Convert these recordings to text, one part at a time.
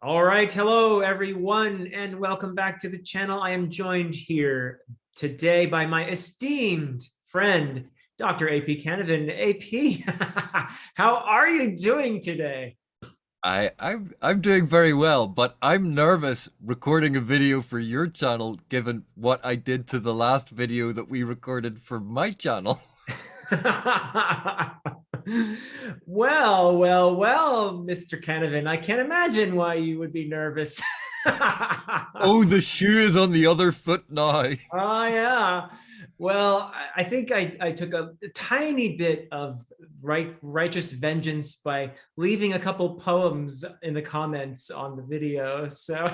All right, hello everyone, and welcome back to the channel. I am joined here today by my esteemed friend, Dr. AP Canavan. AP, how are you doing today? I'm doing very well, but I'm nervous recording a video for your channel given what I did to the last video that we recorded for my channel. Well, Mr. Canavan, I can't imagine why you would be nervous. Oh, the shoe is on the other foot now. Oh yeah. Well, I think I took a tiny bit of righteous vengeance by leaving a couple poems in the comments on the video. So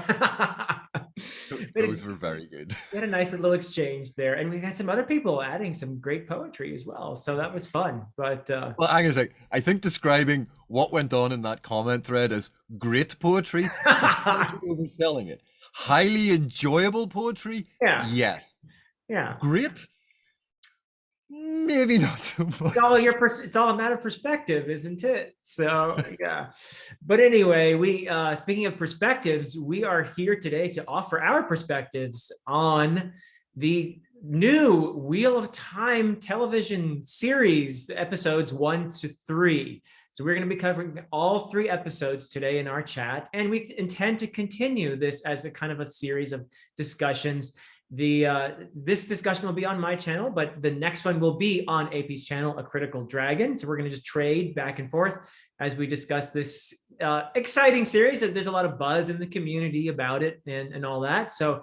Those were very good. we had a nice little exchange there, and we had some other people adding some great poetry as well. So that was fun. But Well, hang on a sec. I think describing what went on in that comment thread as great poetry is slightly overselling it. Highly enjoyable poetry, yeah, yes. yeah. Great, maybe not so All much. it's all a matter of perspective, isn't it? So yeah. But anyway, we speaking of perspectives, we are here today to offer our perspectives on the new Wheel of Time television series, episodes 1 to 3. So we're going to be covering all 3 episodes today in our chat, and we intend to continue this as a kind of a series of discussions. This discussion will be on my channel, but the next one will be on AP's channel, A Critical Dragon. So we're going to just trade back and forth as we discuss this exciting series. There's a lot of buzz in the community about it and all that. So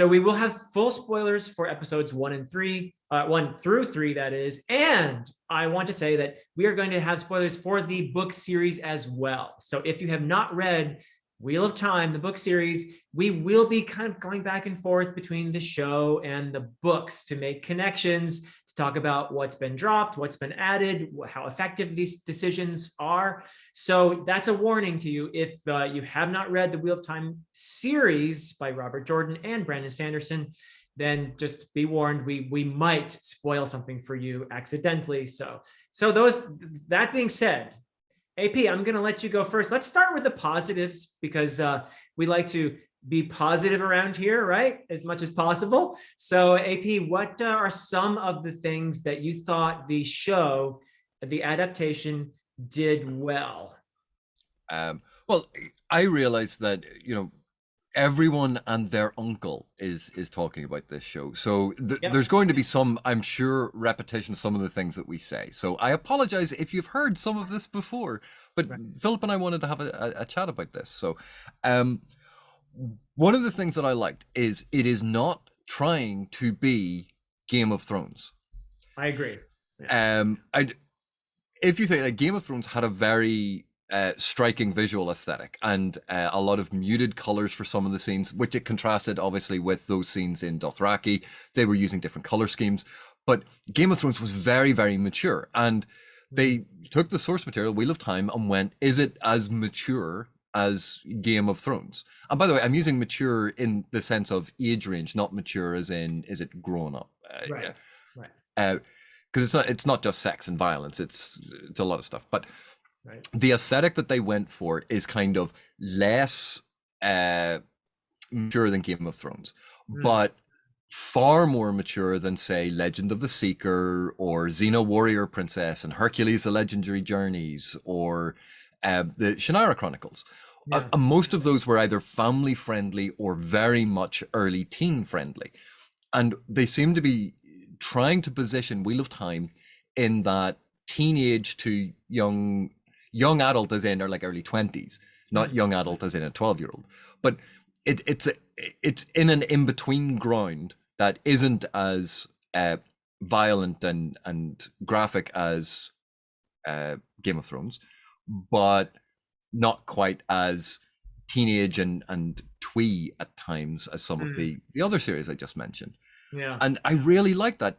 we will have full spoilers for episodes 1 and 3, 1 through 3, that is. And I want to say that we are going to have spoilers for the book series as well. So if you have not read Wheel of Time, the book series, we will be kind of going back and forth between the show and the books to make connections, to talk about what's been dropped, what's been added, how effective these decisions are. So that's a warning to you. If you have not read the Wheel of Time series by Robert Jordan and Brandon Sanderson, then just be warned, we might spoil something for you accidentally. So that being said, AP, I'm going to let you go first. Let's start with the positives because we like to be positive around here, right? As much as possible. So, AP, what are some of the things that you thought the show, the adaptation, did well? Well, I realized that, everyone and their uncle is talking about this show. So Yep. there's going to be some, I'm sure, repetition of some of the things that we say. So I apologize if you've heard some of this before, but Right. Philip and I wanted to have a chat about this. So um, one of the things that I liked is it is not trying to be Game of Thrones. I agree. Yeah. I if you think like Game of Thrones had a very striking visual aesthetic and a lot of muted colors for some of the scenes, which it contrasted obviously with those scenes in Dothraki. They were using different color schemes, but Game of Thrones was very, very mature, and Mm. they took the source material, Wheel of Time, and went, "Is it as mature as Game of Thrones?" And by the way, I'm using mature in the sense of age range, not mature as in is it grown up. Right. Right. Because it's not just sex and violence; it's a lot of stuff. But Right. the aesthetic that they went for is kind of less uh, mature than Game of Thrones, Mm. but far more mature than, say, Legend of the Seeker or Xena Warrior Princess and Hercules: The Legendary Journeys or the Shannara Chronicles. Yeah. Most of those were either family friendly or very much early teen friendly. And they seem to be trying to position Wheel of Time in that teenage to young adult as in or like early 20s, not Mm. young adult as in a 12-year-old. But it's in an in-between ground that isn't as violent and graphic as Game of Thrones, but not quite as teenage and twee at times as some of Mm. the other series I just mentioned. Yeah. And I really like that.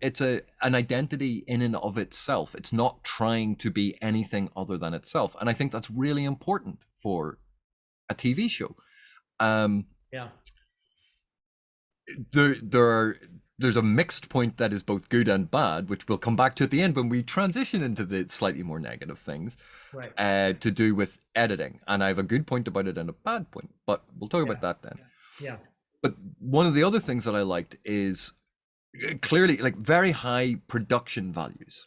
It's an identity in and of itself. It's not trying to be anything other than itself, and I think that's really important for a TV show. Um, Yeah. there are there's a mixed point that is both good and bad, which we'll come back to at the end when we transition into the slightly more negative things, Right. to do with editing. And I have a good point about it and a bad point, but we'll talk Yeah. about that then. Yeah. But one of the other things that I liked is clearly like very high production values.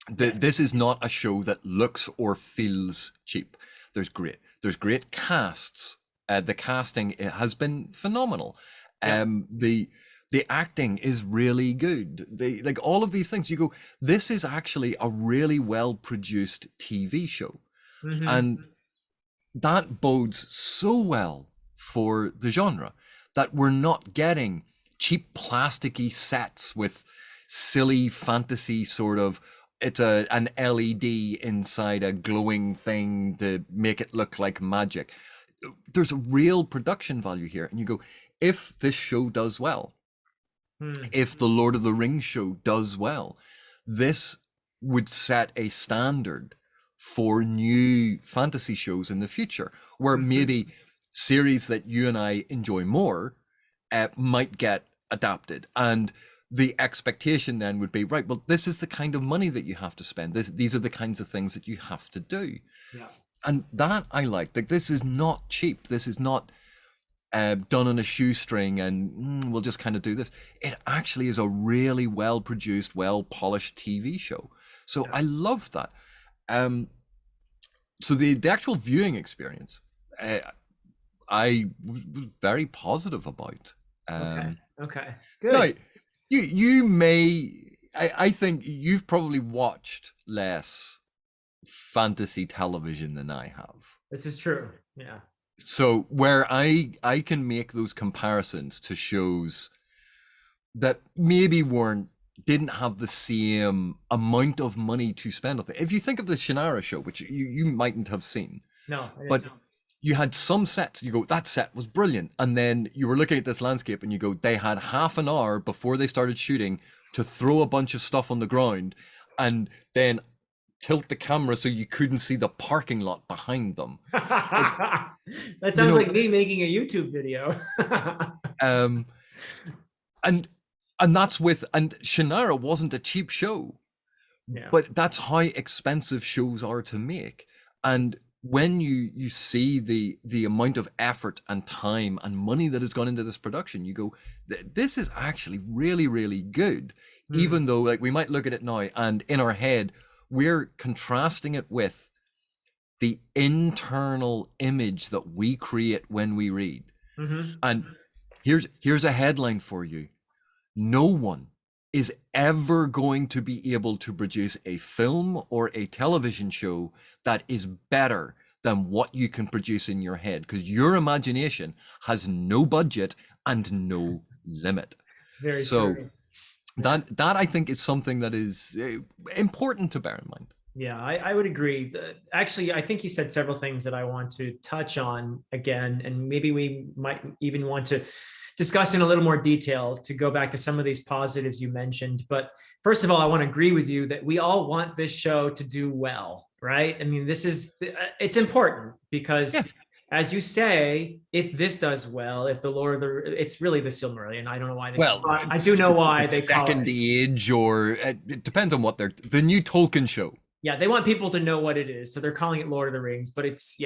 This is not a show that looks or feels cheap. There's great casts. The casting, it has been phenomenal. Yeah. The acting is really good. They like all of these things. You go, this is actually a really well produced TV show, and that bodes so well for the genre that we're not getting cheap plasticky sets with silly fantasy sort of, it's an LED inside a glowing thing to make it look like magic. There's a real production value here, and you go, if this show does well, if the Lord of the Rings show does well, this would set a standard for new fantasy shows in the future, where maybe series that you and I enjoy more might get adapted. And the expectation then would be, right, well, this is the kind of money that you have to spend. These are the kinds of things that you have to do. Yeah. And that I like. Like, this is not cheap. This is not done on a shoestring and we'll just kind of do this. It actually is a really well-produced, well-polished TV show. So I love that. So the actual viewing experience, I was very positive about. Okay. Good. Now, you may, I think you've probably watched less fantasy television than I have. This is true. Yeah. So where I can make those comparisons to shows that maybe didn't have the same amount of money to spend on it. If you think of the Shannara show, which you mightn't have seen, No, but you had some sets, you go, that set was brilliant. And then you were looking at this landscape and you go, they had half an hour before they started shooting to throw a bunch of stuff on the ground and then tilt the camera so you couldn't see the parking lot behind them. That sounds like me making a YouTube video. And that's and Shannara wasn't a cheap show, but that's how expensive shows are to make. And when you see the amount of effort and time and money that has gone into this production, you go, this is actually really, really good. Even though, like, we might look at it now and in our head, we're contrasting it with the internal image that we create when we read. And here's a headline for you. No one is ever going to be able to produce a film or a television show that is better than what you can produce in your head, because your imagination has no budget and no limit. Very true. That I think is something that is important to bear in mind. Yeah, I would agree. Actually, I think you said several things that I want to touch on again, and maybe we might even want to discuss in a little more detail to go back to some of these positives you mentioned. But first of all, I want to agree with you that we all want this show to do well, right? I mean, it's important because as you say, if this does well, if the Lord of the, it's really the Silmarillion. I don't know why. I do know why they call it Second Age, or it depends on what the new Tolkien show. Yeah, they want people to know what it is, so they're calling it Lord of the Rings, but it's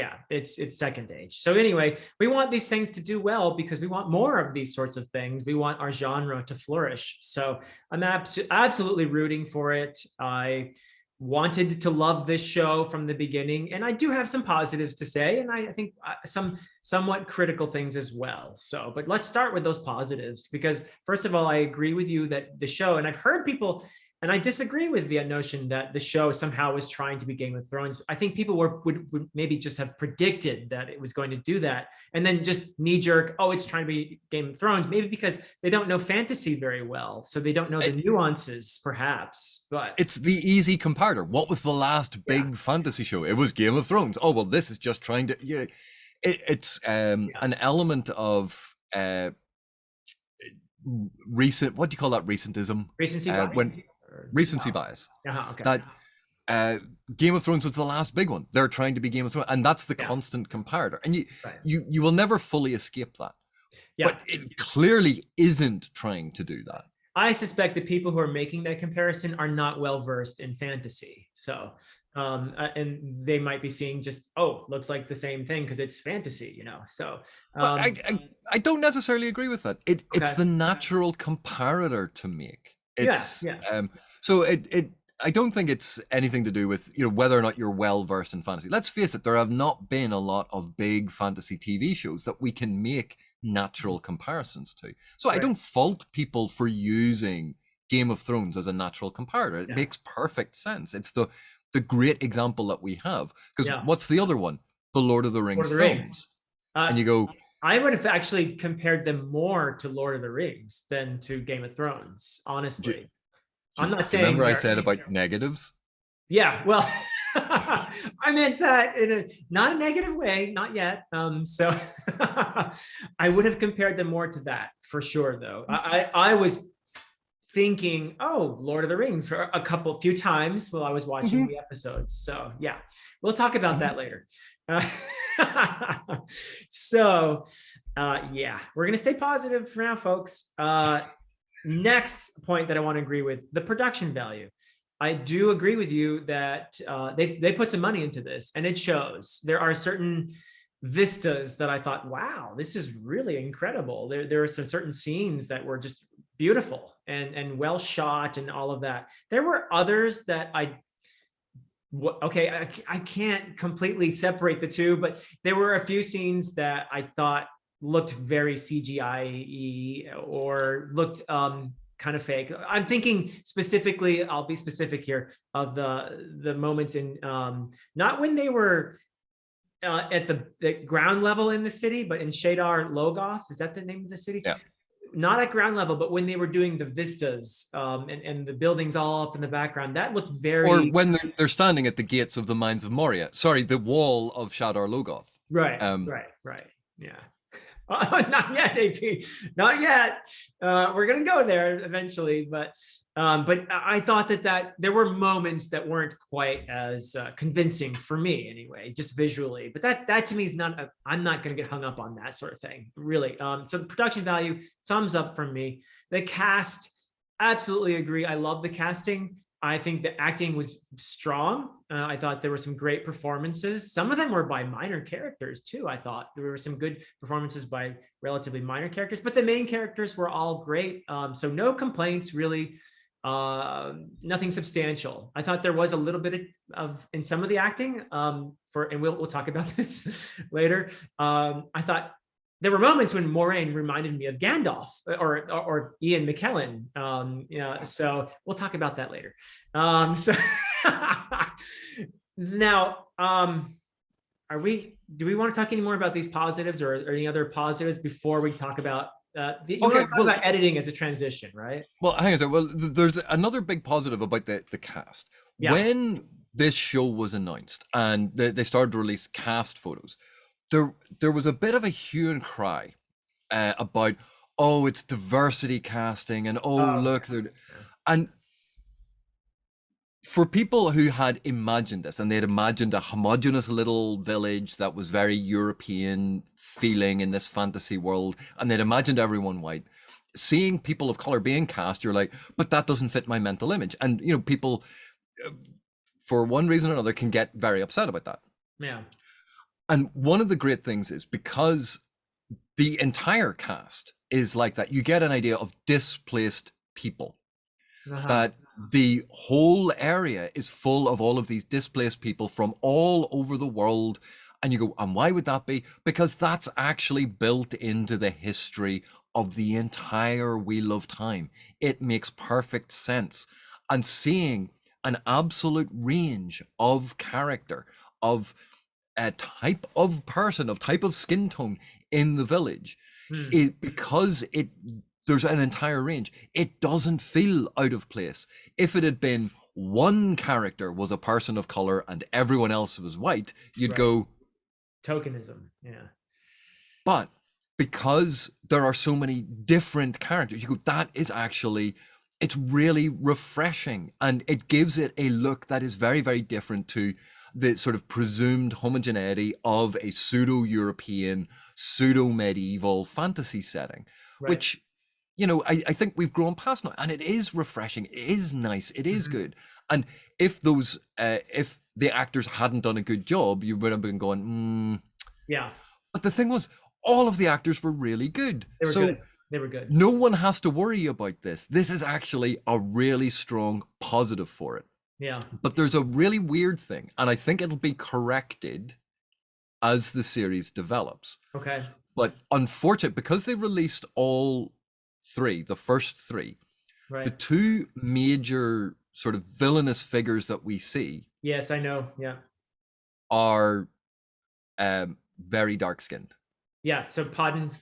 Second Age. So anyway, we want these things to do well because we want more of these sorts of things. We want our genre to flourish. So I'm absolutely rooting for it. I wanted to love this show from the beginning, and I do have some positives to say, and I think some somewhat critical things as well. So, but let's start with those positives, because first of all, I agree with you that the show, and I've heard people, and I disagree with the notion that the show somehow was trying to be Game of Thrones. I think people would maybe just have predicted that it was going to do that, and then just knee jerk, oh, it's trying to be Game of Thrones, maybe because they don't know fantasy very well, so they don't know the nuances, perhaps. But it's the easy comparator. What was the last big fantasy show? It was Game of Thrones. Oh well, this is just trying to. It's an element of recent. What do you call that? Recentism. Recency bias. Recency bias. Okay. That Game of Thrones was the last big one. They're trying to be Game of Thrones, and that's the constant comparator. And you will never fully escape that. But it clearly isn't trying to do that. I suspect the people who are making that comparison are not well versed in fantasy. So, and they might be seeing just, oh, looks like the same thing because it's fantasy, you know. So, Well, um, I don't necessarily agree with that. It's okay, the natural comparator to make. yeah, It's yeah, so it I don't think it's anything to do with, you know, whether or not you're well versed in fantasy. Let's face it, there have not been a lot of big fantasy TV shows that we can make natural comparisons to. So I right, don't fault people for using Game of Thrones as a natural comparator. It yeah, makes perfect sense. It's the great example that we have. Because yeah. what's the other one? The Lord of the Lord of Rings the Rings. films. And you go, I would have actually compared them more to Lord of the Rings than to Game of Thrones, do, honestly. do I'm not you remember saying I they're, said about negatives? yeah, well, I meant that in a not a negative way, not yet. So I would have compared them more to that for sure, though. I was thinking, oh, Lord of the Rings for few times while I was watching Mm-hmm. the episodes. So yeah, we'll talk about Mm-hmm. that later. Uh, so yeah, we're gonna stay positive for now, folks. Next point that I want to agree with, the production value. I do agree with you that they put some money into this, and it shows. There are certain vistas that I thought, wow, this is really incredible. There are some certain scenes that were just beautiful and well shot and all of that. There were others that I can't completely separate the two, but there were a few scenes that I thought looked very CGI or looked kind of fake. I'm thinking specifically, I'll be specific here, of the moments in not when they were at the ground level in the city, but in Shadar Logoth. Is that the name of the city? Yeah. Not at ground level, but when they were doing the vistas and the buildings all up in the background, that looked Or very when they're standing at the gates of the Mines of Moria. Sorry, the wall of Shadar Logoth. right, Um, right. Yeah. Not yet, AP. Not yet. We're gonna go there eventually, but I thought that there were moments that weren't quite as convincing for me anyway, just visually. But that to me is not. I'm not gonna get hung up on that sort of thing, really. So the production value, thumbs up from me. The cast, absolutely agree. I love the casting. I think the acting was strong. I thought there were some great performances. Some of them were by minor characters too. I thought there were some good performances by relatively minor characters, but the main characters were all great. So no complaints really. Nothing substantial. I thought there was a little bit of in some of the acting and we'll talk about this later. I thought there were moments when Moraine reminded me of Gandalf or Ian McKellen. So we'll talk about that later. So now, do we want to talk any more about these positives or any other positives before we talk about you want to talk about editing as a transition, right? well, hang on a second. Well, there's another big positive about the cast. Yeah. When this show was announced and they started to release cast photos, there was a bit of a hue and cry about, oh, it's diversity casting, and oh, look, and for people who had imagined this and they'd imagined a homogenous little village that was very European feeling in this fantasy world, and they'd imagined everyone white, seeing people of color being cast, you're like, but that doesn't fit my mental image. And, you know, people, for one reason or another, can get very upset about that. Yeah. And one of the great things is because the entire cast is like that, you get an idea of displaced people. That the whole area is full of all of these displaced people from all over the world. And you go, and why would that be? Because that's actually built into the history of the entire Wheel of Time. It makes perfect sense. And seeing an absolute range of character, of a type of person, of type of skin tone in the village, because there's an entire range, it doesn't feel out of place. If it had been one character was a person of color and everyone else was white, you'd go tokenism. Yeah. But because there are so many different characters, you go, that is actually, it's really refreshing, and it gives it a look that is very, very different to the sort of presumed homogeneity of a pseudo-European, pseudo-medieval fantasy setting, which I think we've grown past now, and it is refreshing. It is nice. It is Mhm. good. And if the actors hadn't done a good job, you would have been going, Yeah, But the thing was, all of the actors were really good. they were So good. They were good. no one has to worry about this. This is actually a really strong positive for it. Yeah. But there's a really weird thing, and I think it'll be corrected as the series develops. Okay. But unfortunatately, because they released all three, the first three, the Right. two major sort of villainous figures that we see Yes, I know. Yeah. are very dark skinned. Yeah. So Podden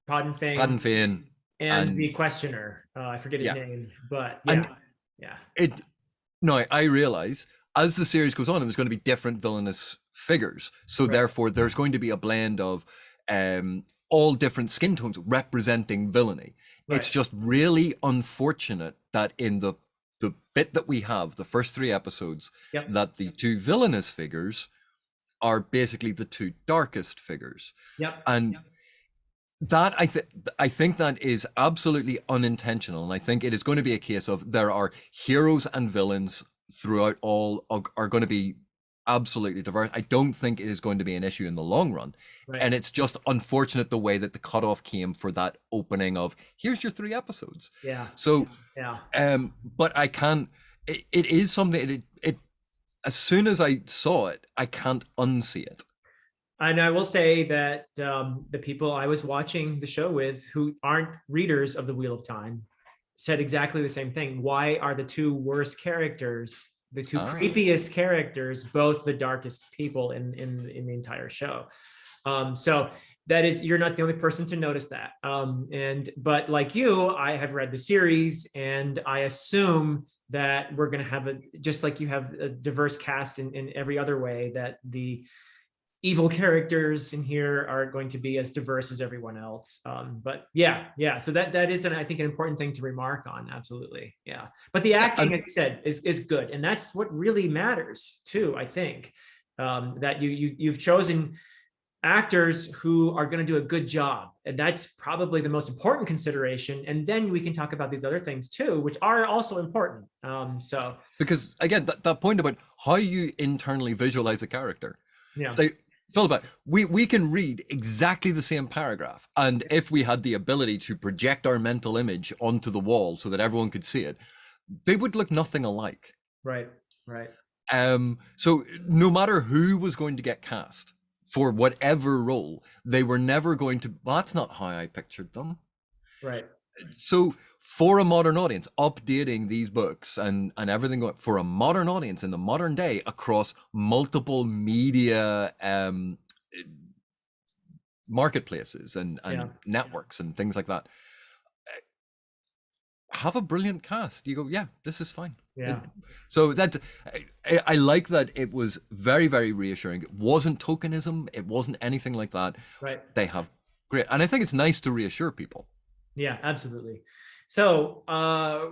Padan Fang Fane and the and questioner. I forget his yeah, name, but and yeah. Yeah. it no, I realize as the series goes on, and there's going to be different villainous figures. So Right. therefore, there's going to be a blend of all different skin tones representing villainy. It's Right. just really unfortunate that in the bit that we have, the first three episodes, Yep. that the two villainous figures are basically the two darkest figures, Yep. and that I think that is absolutely unintentional, and I think it is going to be a case of there are heroes and villains throughout all are going to be absolutely diverse. I don't think it is going to be an issue in the long run, Right. and it's just unfortunate the way that the cutoff came for that opening of here's your three episodes. Yeah. So, Yeah. but I can't. It is something. It as soon as I saw it, I can't unsee it. And I will say that the people I was watching the show with who aren't readers of the Wheel of Time said exactly the same thing. Why are the two worst characters, the two Ah, creepiest characters, both the darkest people in the entire show? So that is, you're not the only person to notice that. But like you, I have read the series, and I assume that we're going to have just like you have a diverse cast in every other way, that the evil characters in here are going to be as diverse as everyone else. But yeah. So that is, I think, an important thing to remark on. Absolutely, yeah. But the yeah, acting, and as you said, is good, and that's what really matters too. I think that you've chosen actors who are going to do a good job, and that's probably the most important consideration. And then we can talk about these other things too, which are also important. So because again, that point about how you internally visualize a character, yeah, like Philip, we can read exactly the same paragraph, and if we had the ability to project our mental image onto the wall so that everyone could see it, they would look nothing alike. right, right, So no matter who was going to get cast for whatever role, they were never going to. Well, that's not how I pictured them. right. So for a modern audience, updating these books and everything for a modern audience in the modern day across multiple media marketplaces Yeah, and networks and things like that, have a brilliant cast. You go, yeah, this is fine. yeah, So that's I like that it was very, very reassuring. It wasn't tokenism. It wasn't anything like that. right. They have great, and I think it's nice to reassure people. Yeah, absolutely. So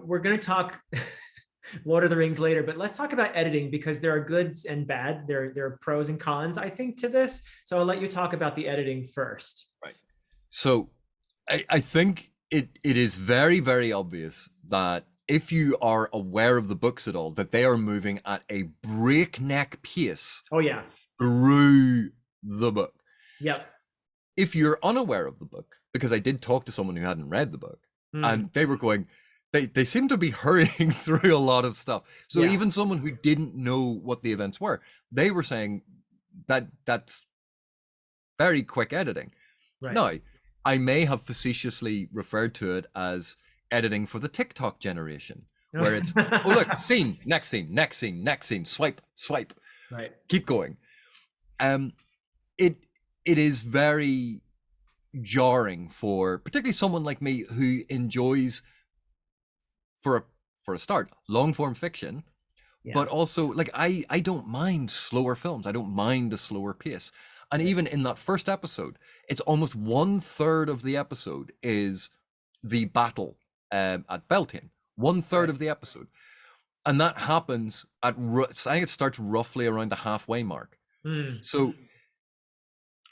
we're going to talk Lord of the Rings later, but let's talk about editing, because there are goods and bad. There are pros and cons, I think, to this. So I'll let you talk about the editing first. Right. So I think it is very, very obvious that if you are aware of the books at all, that they are moving at a breakneck pace Oh yeah. through the book. Yep. If you're unaware of the book, because I did talk to someone who hadn't read the book, Mm, and they were going, they seem to be hurrying through a lot of stuff. So yeah. even someone who didn't know what the events were, they were saying that that's very quick editing. Right. Now, I may have facetiously referred to it as editing for the TikTok generation, where it's, oh, look, scene, next scene, next scene, next scene, swipe, swipe, Right. keep going. Um, it it is very jarring for particularly someone like me who enjoys, for a for a start, long form fiction, Yeah. but also like I don't mind slower films. I don't mind a slower pace. And Right. even in that first episode, it's almost 1/3 of the episode is the battle at Beltane. One third Right. of the episode, and that happens at I think it starts roughly around the halfway mark. Mm, So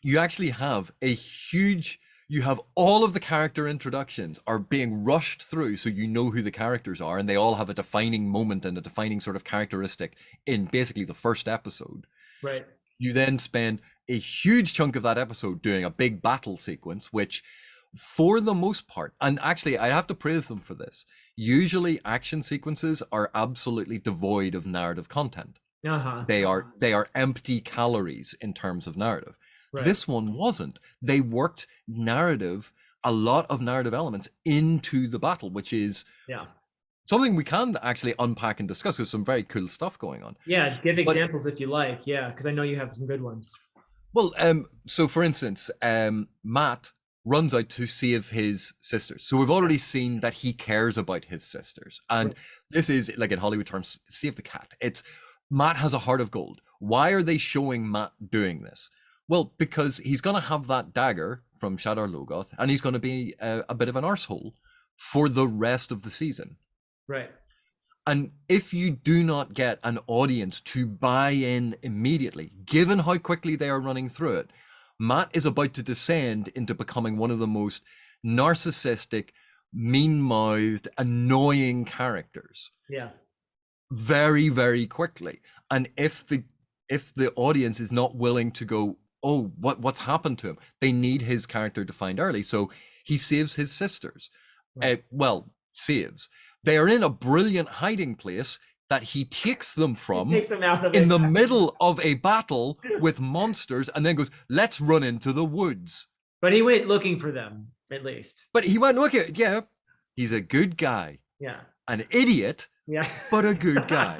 you actually have a huge you have all of the character introductions are being rushed through so you know who the characters are, and they all have a defining moment and a defining sort of characteristic in basically the first episode. Right. You then spend a huge chunk of that episode doing a big battle sequence, which for the most part, and actually I have to praise them for this, usually action sequences are absolutely devoid of narrative content. Uh-huh. They are empty calories in terms of narrative. Right. This one wasn't. They worked a lot of narrative elements into the battle, which is Yeah. something we can actually unpack and discuss. There's some very cool stuff going on. Yeah. Give But examples if you like. Yeah. Because I know you have some good ones. well, so for instance, Matt runs out to save his sisters. So we've already seen that he cares about his sisters, and Right. this is like in Hollywood terms, save the cat. It's Matt has a heart of gold. Why are they showing Matt doing this? Well, because he's going to have that dagger from Shadar Logoth, and he's going to be a bit of an arsehole for the rest of the season. Right. And if you do not get an audience to buy in immediately, given how quickly they are running through it, Matt is about to descend into becoming one of the most narcissistic, mean-mouthed, annoying characters Yeah. very, very quickly. And if the audience is not willing to go, oh, what's happened to him? They need his character defined early. So he saves his sisters. Right. Saves. They are in a brilliant hiding place that he takes them He from takes them out of in it. the middle of a battle with monsters and then goes, let's run into the woods. But he went looking for them, at least. But he went, okay, yeah, he's a good guy. Yeah. An idiot, Yeah. but a good guy.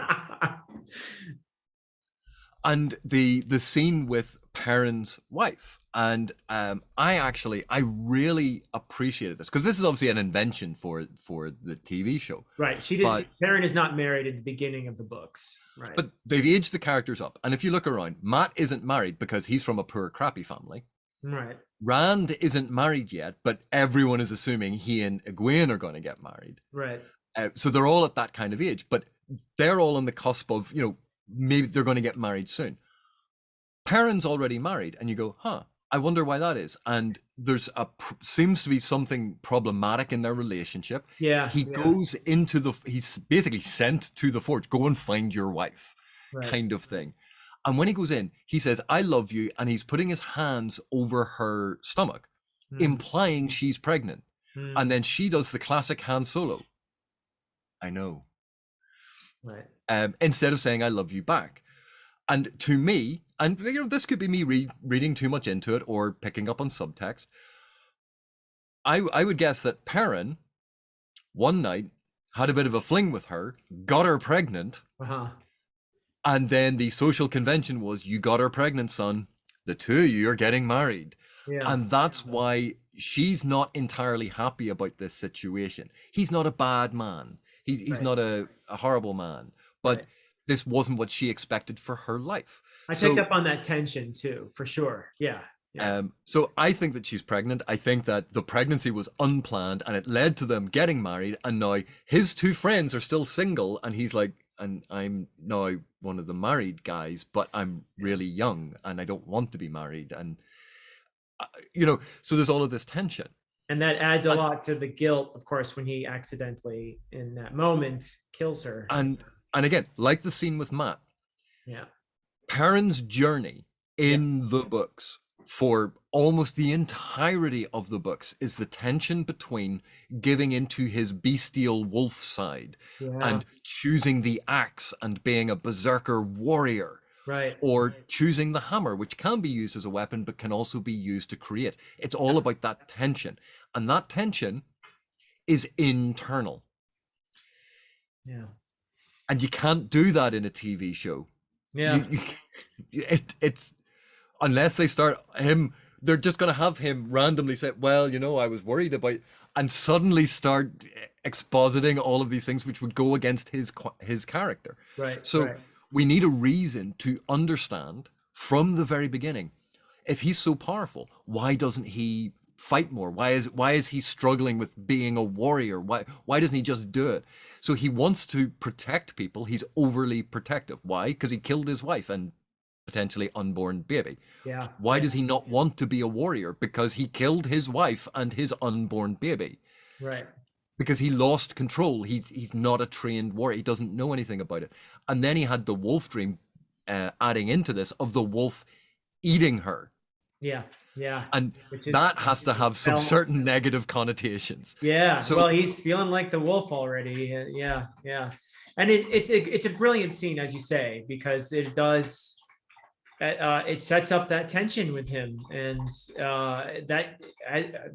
And the scene with Perrin's wife, and I really appreciated this because this is obviously an invention for the TV show. Right. Perrin is not married at the beginning of the books. Right. But they've aged the characters up, and if you look around, Matt isn't married because he's from a poor, crappy family. Right. Rand isn't married yet, but everyone is assuming he and Egwene are going to get married. Right. So they're all at that kind of age, but they're all on the cusp of, maybe they're going to get married soon. Perrin's already married, and you go, I wonder why that is. And there's seems to be something problematic in their relationship. Yeah. He's basically sent to the forge, go and find your wife, Right. kind of thing. And when he goes in, he says, I love you. And he's putting his hands over her stomach, implying she's pregnant. And then she does the classic Han Solo. I know. Right. Instead of saying, I love you back. And to me, and this could be me reading too much into it or picking up on subtext, I would guess that Perrin, one night, had a bit of a fling with her, got her pregnant, and then the social convention was, you got her pregnant, son. The two of you are getting married. Yeah. And that's why she's not entirely happy about this situation. He's not a bad man. He's right. Not a horrible man. But right. This wasn't what she expected for her life. I picked up on that tension too, for sure. Yeah. So I think that she's pregnant. I think that the pregnancy was unplanned and it led to them getting married. And now his two friends are still single. And he's like, and I'm now one of the married guys, but I'm really young and I don't want to be married. And, so there's all of this tension. And that adds a lot to the guilt, of course, when he accidentally, in that moment, kills her. And again, like the scene with Matt, yeah, Perrin's journey in the books for almost the entirety of the books is the tension between giving into his bestial wolf side and choosing the axe and being a berserker warrior. Right. Or choosing the hammer, which can be used as a weapon, but can also be used to create. It's all about that tension. And that tension is internal. Yeah. And you can't do that in a TV show. Yeah. It's unless they start him, they're just going to have him randomly say, well, I was worried about, and suddenly start expositing all of these things which would go against his character. Right. So right. We need a reason to understand from the very beginning, if he's so powerful, why doesn't he fight more? Why is he struggling with being a warrior? Why doesn't he just do it? So he wants to protect people. He's overly protective. Why? Because he killed his wife, and potentially unborn baby. Yeah. Why does he not want to be a warrior? Because he killed his wife and his unborn baby. Right. Because he lost control. He's not a trained warrior. He doesn't know anything about it. And then he had the wolf dream adding into this of the wolf eating her. Yeah. Yeah. And Which is that has to have some certain negative connotations. Yeah. So, well, he's feeling like the wolf already. Yeah. Yeah. And it's a brilliant scene, as you say, because it does. It sets up that tension with him, and that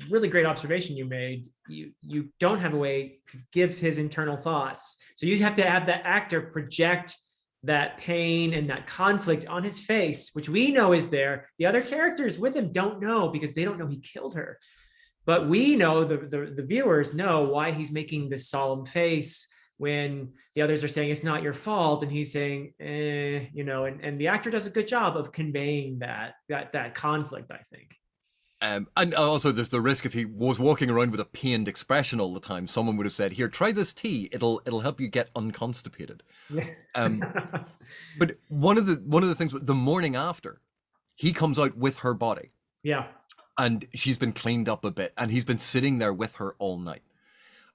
really great observation you made. You don't have a way to give his internal thoughts, so you have to have the actor project that pain and that conflict on his face, which we know is there. The other characters with him don't know because they don't know he killed her, but we know, the viewers know why he's making this solemn face when the others are saying it's not your fault, and he's saying, and the actor does a good job of conveying that conflict, I think. And also there's the risk if he was walking around with a pained expression all the time, someone would have said, "Here, try this tea. It'll help you get unconstipated." But one of the things, the morning after, he comes out with her body. Yeah. And she's been cleaned up a bit, and he's been sitting there with her all night.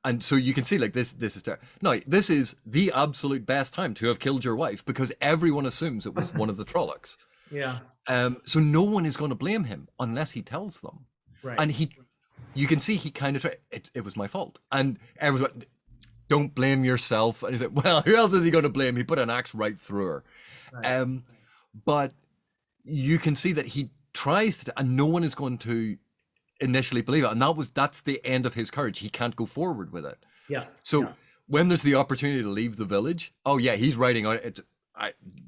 And so you can see, like, this is now, this is the absolute best time to have killed your wife, because everyone assumes it was one of the Trollocs. Yeah. So no one is going to blame him unless he tells them. Right. And you can see he kind of it was my fault, and everyone's like, "Don't blame yourself." And he's like, "Well, who else is he going to blame? He put an axe right through her." Right. But you can see that he tries to, and no one is going to initially believe it, and that's the end of his courage. He can't go forward with it. Yeah. So when there's the opportunity to leave the village, oh yeah, he's writing out it.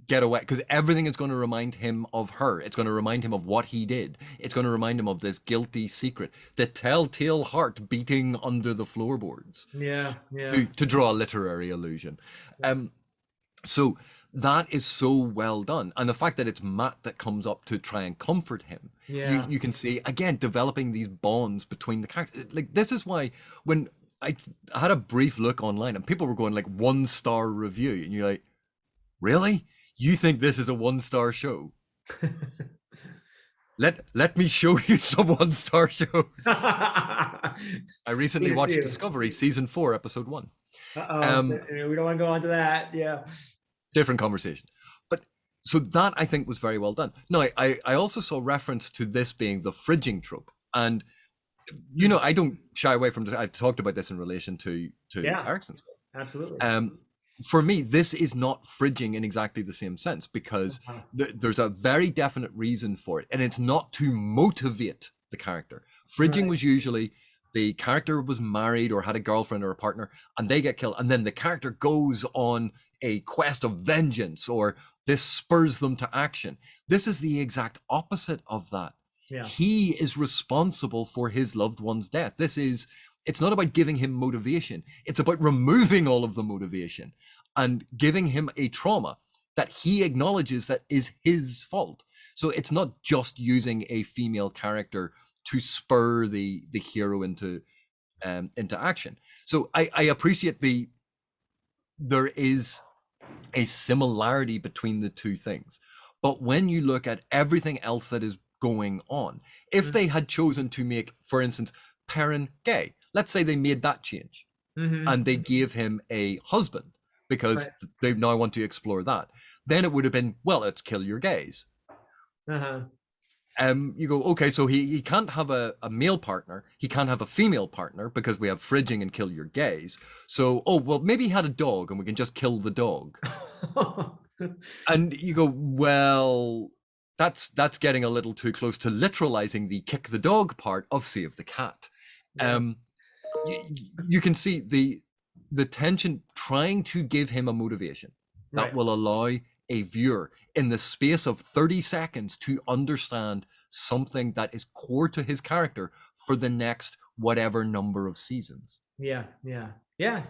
Get away, because everything is going to remind him of her. It's going to remind him of what he did. It's going to remind him of this guilty secret, the telltale heart beating under the floorboards. Yeah. To draw a literary allusion. So that is so well done, and the fact that it's Matt that comes up to try and comfort him. Yeah. You can see again developing these bonds between the characters. Like, this is why when I had a brief look online and people were going like 1-star review, and you're like, really? You think this is a 1-star show? Let me show you some 1-star shows. I recently watched Discovery season 4, episode 1. We don't want to go on to that. Yeah. Different conversation. But so that, I think, was very well done. No, I also saw reference to this being the fridging trope. And, I don't shy away from this. I've talked about this in relation to Erickson's. Absolutely. For me, this is not fridging in exactly the same sense, because there's a very definite reason for it, and it's not to motivate the character. Fridging was usually the character was married or had a girlfriend or a partner, and they get killed, and then the character goes on a quest of vengeance, or this spurs them to action. This is the exact opposite of that. Yeah. He is responsible for his loved one's death. It's not about giving him motivation. It's about removing all of the motivation and giving him a trauma that he acknowledges that is his fault. So it's not just using a female character to spur the hero into action. So I appreciate there is a similarity between the two things. But when you look at everything else that is going on, if they had chosen to make, for instance, Perrin gay, let's say they made that change, and they gave him a husband because they now want to explore that, then it would have been, well, let's kill your gays. You go, okay, so he can't have a male partner, he can't have a female partner because we have fridging and kill your gays. So, well, maybe he had a dog and we can just kill the dog. And you go, well, that's getting a little too close to literalizing the kick the dog part of Save the Cat. You can see the tension trying to give him a motivation that will allow a viewer in the space of 30 seconds to understand something that is core to his character for the next whatever number of seasons. Yeah.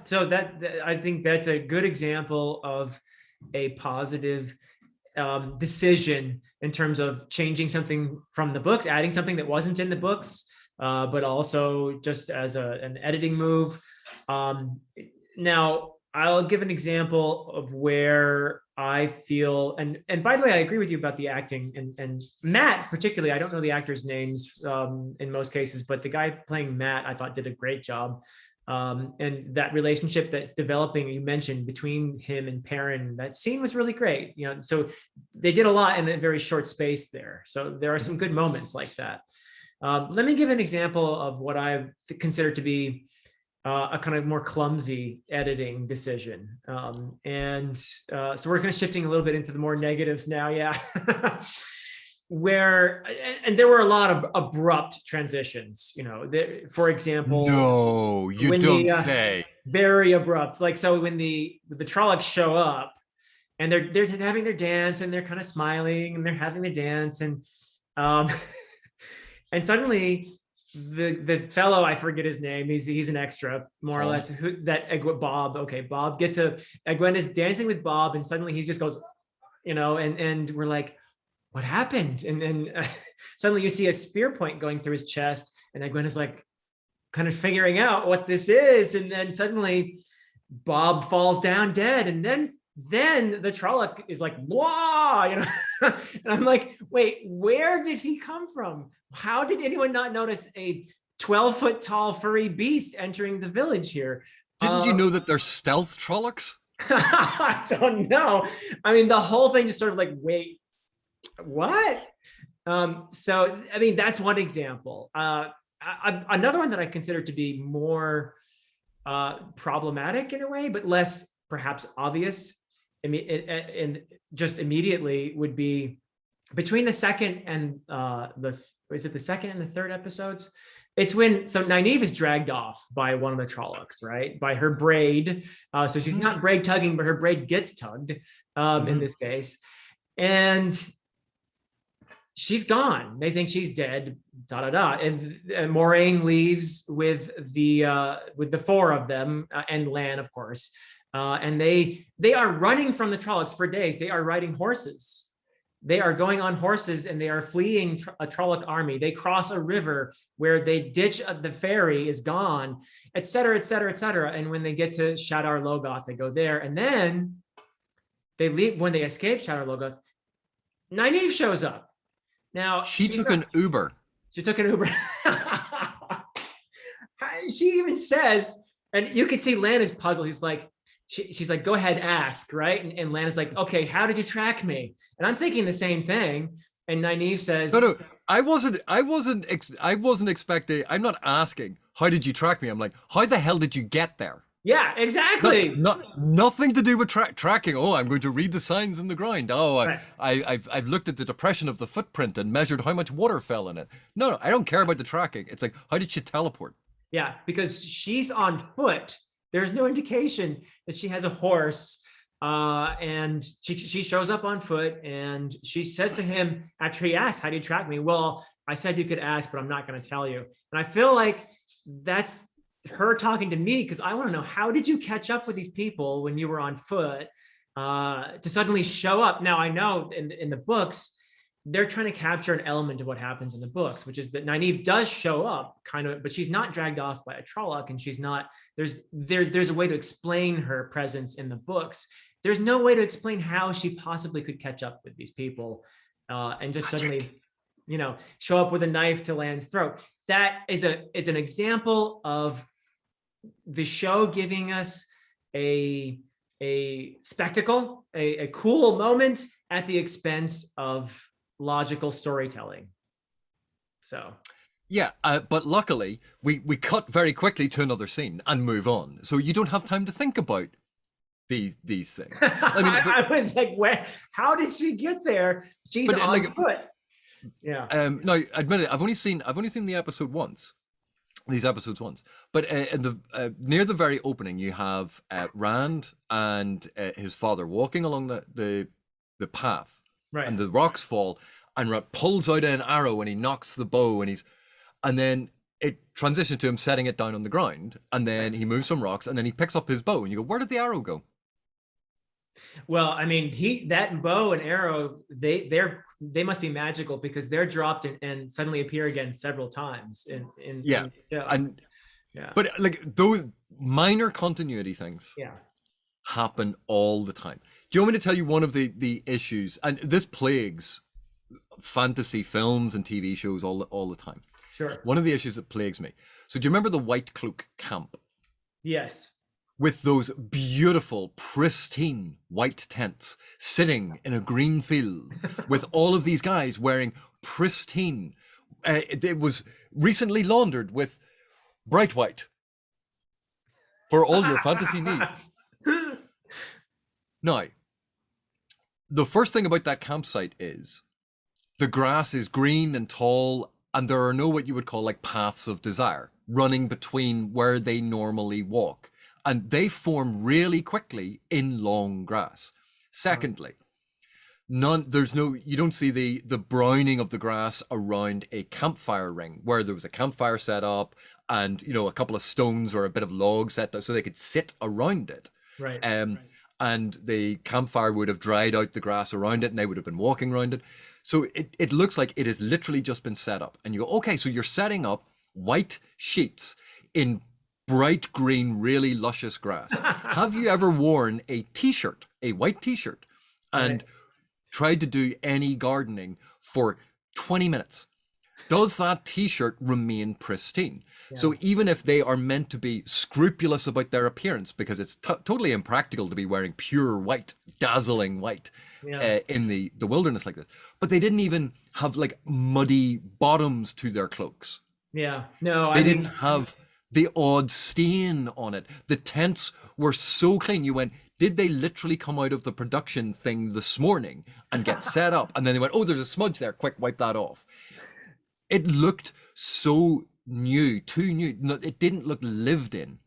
So that I think that's a good example of a positive decision in terms of changing something from the books, adding something that wasn't in the books, but also just as an editing move. Now, I'll give an example of where I feel, and by the way, I agree with you about the acting, and Matt particularly. I don't know the actors' names in most cases, but the guy playing Matt, I thought did a great job. And that relationship that's developing, you mentioned, between him and Perrin, that scene was really great. So they did a lot in a very short space there. So there are some good moments like that. Let me give an example of what I consider to be a kind of more clumsy editing decision. So we're kind of shifting a little bit into the more negatives now. Yeah. And there were a lot of abrupt transitions, for example. No, you when don't the say. Very abrupt. Like, so when the Trollocs show up and they're having their dance and they're kind of smiling and they're having the dance, and and suddenly the fellow, I forget his name, he's an extra more or less, Bob. Okay, Bob gets Egwene is dancing with Bob, and suddenly he just goes, and we're like, what happened? And then suddenly you see a spear point going through his chest, and Egwene is like kind of figuring out what this is, and then suddenly Bob falls down dead, and then the Trolloc is like, blah, and I'm like, wait, where did he come from? How did anyone not notice a 12-foot tall furry beast entering the village here? Didn't you know that they're stealth Trollocs? I don't know. I mean, the whole thing just sort of like, wait, what? So, I mean, that's one example. Another one that I consider to be more problematic in a way, but less perhaps obvious, and just immediately, would be between the second and the second and the third episodes. It's when Nynaeve is dragged off by one of the Trollocs, right? By her braid. So she's not braid tugging, but her braid gets tugged in this case. And she's gone. They think she's dead, And Moraine leaves with the four of them, and Lan, of course. And they are running from the Trollocs for days. They are riding horses. They are going on horses, and they are fleeing a Trolloc army. They cross a river where they ditch the ferry is gone, et cetera, et cetera, et cetera. And when they get to Shadar Logoth, they go there. And then they leave. When they escape Shadar Logoth, Nynaeve shows up. Now she took an Uber. She took an Uber. She even says, and you can see Lan is puzzled. He's like, she's like, go ahead, ask, right? And Lan is like, okay, how did you track me? And I'm thinking the same thing. And Nynaeve says, no, I wasn't expecting. I'm not asking, how did you track me? I'm like, how the hell did you get there? Yeah, exactly. Nothing to do with tracking. Oh, I'm going to read the signs in the ground. Oh, right. I've looked at the depression of the footprint and measured how much water fell in it. No, I don't care about the tracking. It's like, how did she teleport? Yeah, because she's on foot. There's no indication that she has a horse. And she shows up on foot, and she says to him after he asks, how do you track me? Well, I said you could ask, but I'm not going to tell you. And I feel like that's her talking to me, because I want to know, how did you catch up with these people when you were on foot to suddenly show up? Now, I know in the books, they're trying to capture an element of what happens in the books, which is that Nynaeve does show up kind of, but she's not dragged off by a Trolloc, and she's not, there's a way to explain her presence in the books. There's no way to explain how she possibly could catch up with these people and just suddenly, show up with a knife to Lan's throat. That is an example of the show giving us a spectacle, a cool moment at the expense of logical storytelling. So yeah, but luckily we cut very quickly to another scene and move on, so you don't have time to think about these things. I mean, I was like, where? How did she get there? She's on foot. Yeah. No, admit it. I've only seen the episode once. These episodes once, but in the near the very opening, you have Rand and his father walking along the path, right? And the rocks fall, and Rand pulls out an arrow and he knocks the bow, and then it transitions to him setting it down on the ground, and then he moves some rocks, and then he picks up his bow, and you go, where did the arrow go? Well, I mean, that bow and arrow, they must be magical, because they're dropped and suddenly appear again several times But like those minor continuity things, happen all the time. Do you want me to tell you one of the issues? And this plagues fantasy films and TV shows all the time. Sure. One of the issues that plagues me. So do you remember the White Cloak camp? Yes. With those beautiful, pristine white tents sitting in a green field with all of these guys wearing pristine. It was recently laundered with bright white for all your fantasy needs. Now, the first thing about that campsite is the grass is green and tall, and there are no what you would call like paths of desire running between where they normally walk. And they form really quickly in long grass. Secondly, you don't see the browning of the grass around a campfire ring where there was a campfire set up and, you know, a couple of stones or a bit of log set up so they could sit around it. Right. And the campfire would have dried out the grass around it and they would have been walking around it. So it looks like it has literally just been set up. And you go, okay, so you're setting up white sheets in bright green, really luscious grass. Have you ever worn a t-shirt, a white t-shirt, and tried to do any gardening for 20 minutes? Does that t-shirt remain pristine? Yeah. So even if they are meant to be scrupulous about their appearance, because it's totally impractical to be wearing pure white, dazzling white in the wilderness like this, but they didn't even have like muddy bottoms to their cloaks. Yeah, no, they didn't have the odd stain on it. The tents were so clean. You went, did they literally come out of the production thing this morning and get set up? And then they went, oh, there's a smudge there. Quick, wipe that off. It looked so new, too new. It didn't look lived in.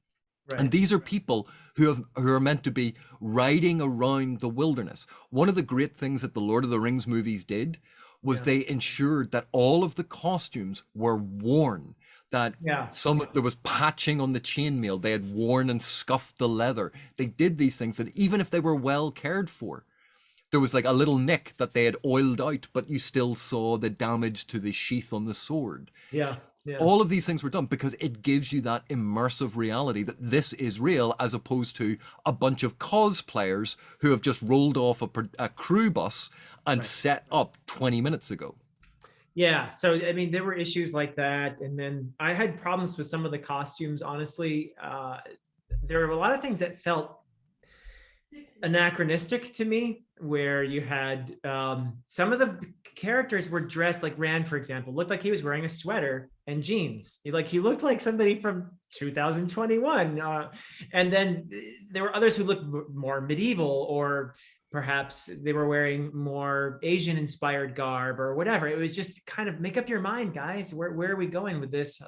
Right. And these are people who are meant to be riding around the wilderness. One of the great things that the Lord of the Rings movies did was they ensured that all of the costumes were worn. That there was patching on the chainmail. They had worn and scuffed the leather. They did these things that even if they were well cared for, there was like a little nick that they had oiled out, but you still saw the damage to the sheath on the sword. Yeah. All of these things were done because it gives you that immersive reality that this is real, as opposed to a bunch of cosplayers who have just rolled off a crew bus and set up 20 minutes ago. Yeah, so I mean, there were issues like that, and then I had problems with some of the costumes. Honestly, there were a lot of things that felt anachronistic to me, where you had some of the characters were dressed like Rand, for example, looked like he was wearing a sweater and jeans. He looked like somebody from 2021. And then there were others who looked more medieval, or perhaps they were wearing more Asian inspired garb or whatever. It was just kind of make up your mind, guys. Where are we going with this?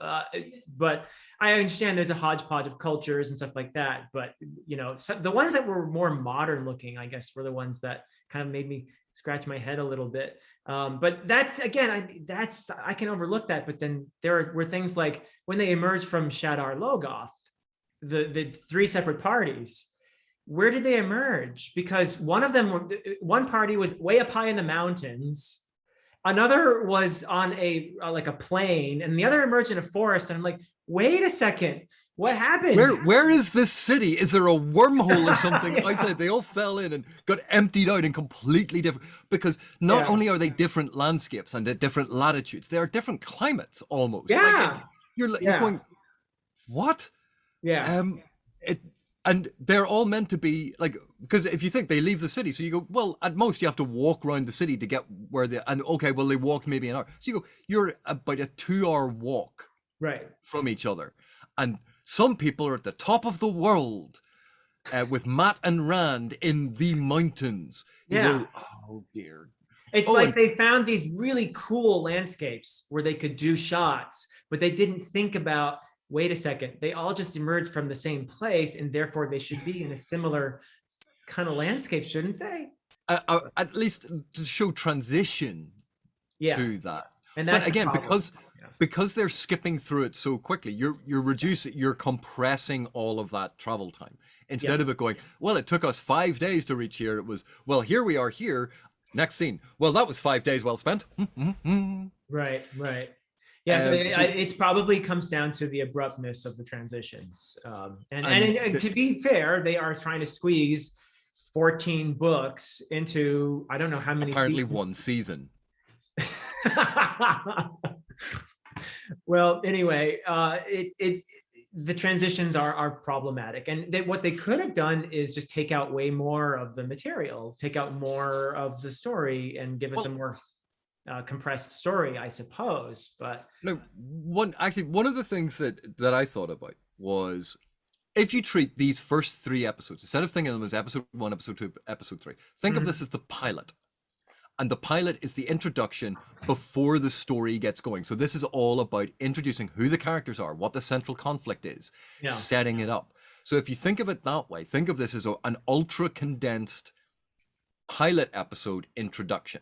But I understand there's a hodgepodge of cultures and stuff like that. But, you know, so the ones that were more modern looking, I guess, were the ones that kind of made me scratch my head a little bit. But that's, again, I can overlook that. But then there were things like when they emerged from Shadar Logoth, the three separate parties. Where did they emerge? Because one party was way up high in the mountains, another was on a plain, and the other emerged in a forest. And I'm like, wait a second, what happened? Where is this city? Is there a wormhole or something outside? They all fell in and got emptied out in completely different, because not only are they different landscapes and at different latitudes, they are different climates almost. Yeah. You're going, what? Yeah. And they're all meant to be like, because if you think they leave the city, so you go, well, at most you have to walk around the city to get where they, and okay, well, they walked maybe an hour. So you go, you're about a 2-hour walk from each other. And some people are at the top of the world with Matt and Rand in the mountains. You go, oh dear. It's like they found these really cool landscapes where they could do shots, but they didn't think about, wait a second, they all just emerged from the same place, and therefore they should be in a similar kind of landscape, shouldn't they? At least to show transition to that. And that's but again, because they're skipping through it so quickly, you're compressing all of that travel time. Instead of it going, well, it took us 5 days to reach here. It was, well, here we are here. Next scene. Well, that was 5 days well spent. Right. Yeah, so So it probably comes down to the abruptness of the transitions. and And to be fair, they are trying to squeeze 14 books into I don't know how many apparently one seasons. season. Well, anyway, the transitions are problematic, and what they could have done is just take out way more of the material, take out more of the story, and give us a Well, more compressed story, I suppose. But no, one of the things that I thought about was, if you treat these first 3 episodes, instead of thinking of them as episode 1, episode 2, episode 3, think of this as the pilot. And the pilot is the introduction before the story gets going. So this is all about introducing who the characters are, what the central conflict is, yeah, setting it up. So if you think of it that way, think of this as an ultra condensed pilot episode introduction.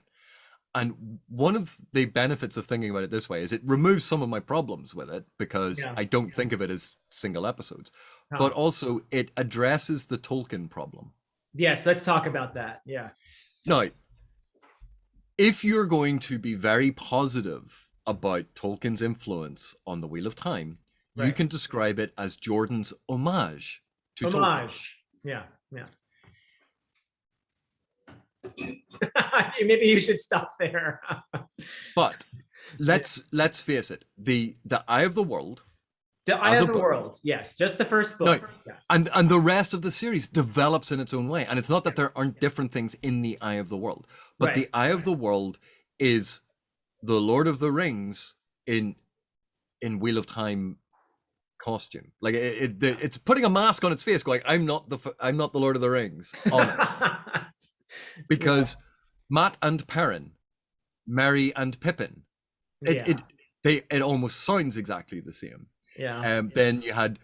And one of the benefits of thinking about it this way is it removes some of my problems with it, because yeah. I don't think of it as single episodes. Huh. But also it addresses the Tolkien problem. Yes, let's talk about that. Yeah. Now, if you're going to be very positive about Tolkien's influence on the Wheel of Time, you Right. can describe it as Jordan's homage to Tolkien. Homage. Yeah, yeah. Maybe you should stop there. But let's face it, the Eye of the World The Eye as a of the book, World. Yes, just the first no, book. Yeah. and the rest of the series develops in its own way. And it's not that there aren't different things in the Eye of the World, but Right. the Eye of the World is the Lord of the Rings in Wheel of Time costume. Like it's putting a mask on its face, going, I'm not the Lord of the Rings, honest. Because Matt and Perrin, Merry and Pippin, Yeah. it almost sounds exactly the same. Yeah. Then you had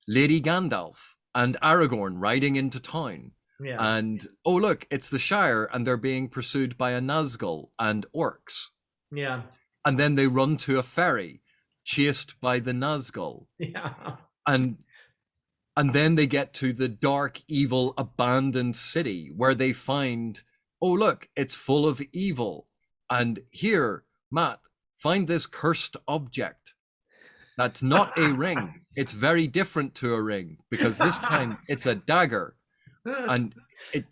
Lady Gandalf and Aragorn riding into town. Yeah. And oh look, it's the Shire, and they're being pursued by a Nazgul and orcs. Yeah. And then they run to a ferry, chased by the Nazgul. Yeah. And then they get to the dark, evil, abandoned city, where they find, oh look, it's full of evil. And here, Matt, find this cursed object. That's not a ring. It's very different to a ring, because this time it's a dagger, and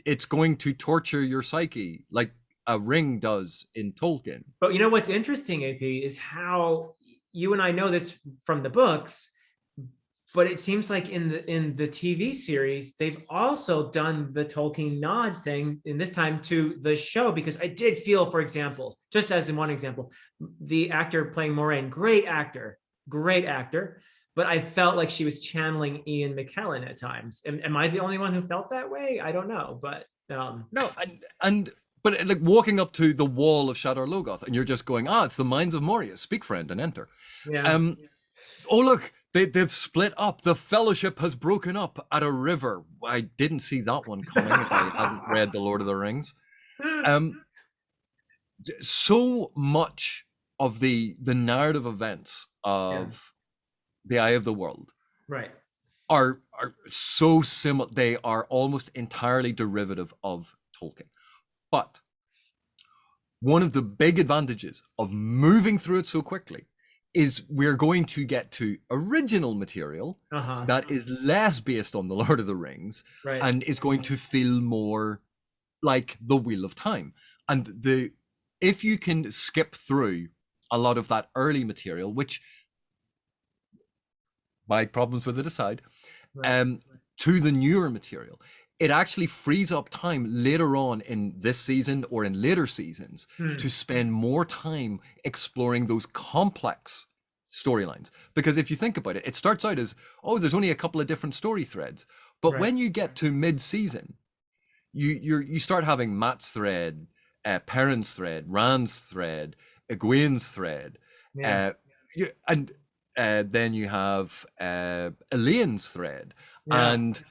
it's going to torture your psyche like a ring does in Tolkien. But you know what's interesting, AP, is how you and I know this from the books, but it seems like in the TV series, they've also done the Tolkien nod thing, in this time to the show, because I did feel, for example, just as in one example, the actor playing Moraine, great actor, but I felt like she was channeling Ian McKellen at times. Am I the only one who felt that way? I don't know, but No, but like walking up to the wall of Shadar Logoth, and you're just going, it's the Mines of Moria. Speak, friend, and enter. yeah. Oh look, they've split up. The Fellowship has broken up at a river. I didn't see that one coming if I hadn't read The Lord of the Rings. So much of the narrative events of The Eye of the World, Right, are so similar. They are almost entirely derivative of Tolkien. But one of the big advantages of moving through it so quickly is we're going to get to original material that is less based on the Lord of the Rings, right, and is going to feel more like the Wheel of Time. And if you can skip through a lot of that early material, which my problems with it aside, to the newer material, it actually frees up time later on in this season or in later seasons to spend more time exploring those complex storylines. Because if you think about it, it starts out as, there's only a couple of different story threads. But when you get to mid-season, you start having Matt's thread, Perrin's thread, Rand's thread, Egwene's thread, and then you have Elaine's thread, and